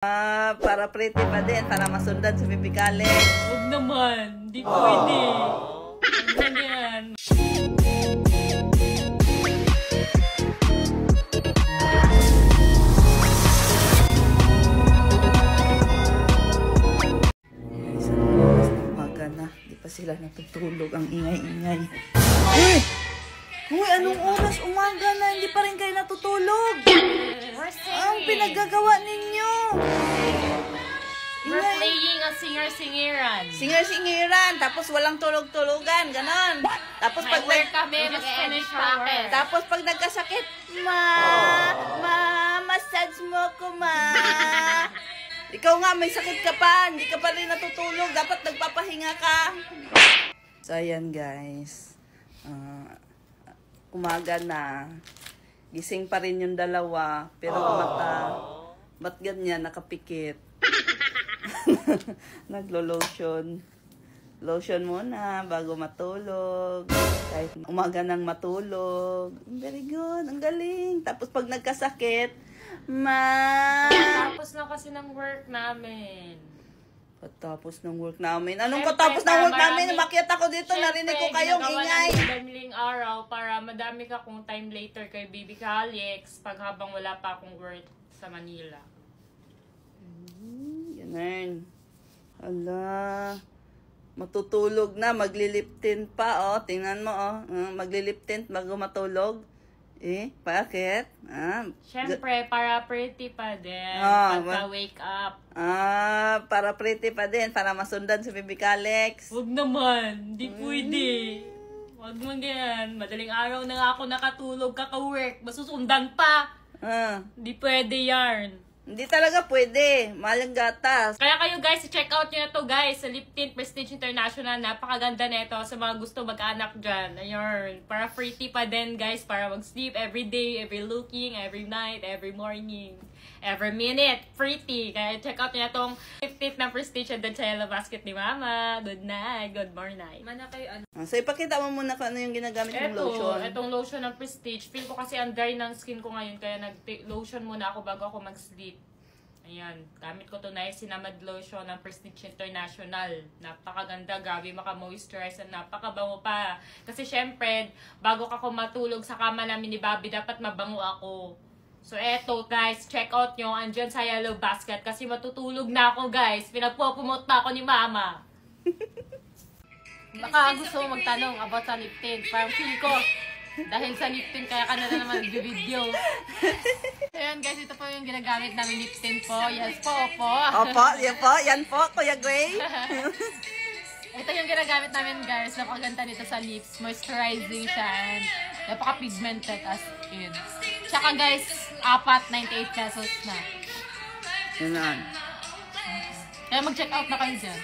Para pretty pa din, para masundan sa Pipi Alex. Huwag naman, di pwede. Ano yan? Umaga na, di pa sila natutulog, ang ingay-ingay. Uy, anong oras umaga na, hindi pa rin kayo natutulog? Ang pinaggagawa ninyo? We're playing a singer-singeran. Singer-singeran, tapos walang tulog-tulugan, ganon. Tapos pag kami, mag-finish practice. Tapos pag nagkasakit, massage mo ko, Ikaw nga, may sakit ka pa, hindi ka pa rin natutulog, dapat nagpapahinga ka. So, ayan guys. Umaga na. Gising pa rin yung dalawa, pero mata, ba't ganyan, nakapikit? Naglo-lotion. Lotion muna bago matulog. Kahit umaga nang matulog. Very good, ang galing. Tapos pag nagkasakit, Tapos na kasi ng work namin. Katapos ng work namin. Anong katapos ng work namin? Umakyat ako dito, narinig ko kayong ingay. Madaling araw para madami ka kung time later kay Baby Alex pag habang wala pa akong work sa Manila. Ganun. Ala. Matutulog na, magliliptin pa, oh. Tingnan mo, oh. Magliliptin bago matulog. Bakit? Siyempre, para pretty pa din. Pagka-wake up. Para pretty pa din. Para masundan si Pipi Alex. Huwag naman. Di pwede. Huwag mo ganyan. Madaling araw na nga ako nakatulog, kaka-work. Masusundan pa. Di pwede yarn. Hindi talaga pwede. Mahal ang gatas. Kaya kayo guys, check out nyo na to guys. Sa Lip Tint Prestige International. Napakaganda na ito sa mga gusto mag-anak dyan. Ayun. Para pretty pa din guys. Para mag-sleep every day, every looking, every night, every morning, every minute. Pretty. Kaya check out nyo na tong Lip Tint na Prestige and the Cello Basket ni Mama. Good night. Good morning. Mana kayo ano? So ipakita mo muna kung ano yung ginagamit ng lotion. Itong lotion ng Prestige. Feel ko kasi ang dry ng skin ko ngayon. Kaya nag-lotion muna ako bago ako mag-sleep. Ayan, gamit ko to na Sinamad Lotion ng Prestige International. Napakaganda, grabe maka-moisturize at napakabango pa. Kasi syempre, bago ka matulog sa kama namin ni Bobby, dapat mabango ako. So eto guys, check out nyo, andyan sa Yellow Basket kasi matutulog na ako guys. Pinagpo-promote na ako ni Mama. Baka gusto mo magtanong about sa Lip Tint. Parang feel ko, dahil sa Lip Tint, kaya ka na naman video. Ayan guys, ito po yung ginagamit namin Lip Tint po. Yes po, opo. Opo, yan po. Yan po, Kuya Gray. Ito yung ginagamit namin guys. Napakaganda nito sa lips. Moisturizing siya. And napaka-pigmented as in. Tsaka guys, 98 pesos na. Yan. Kaya mag-check out na kayo dyan.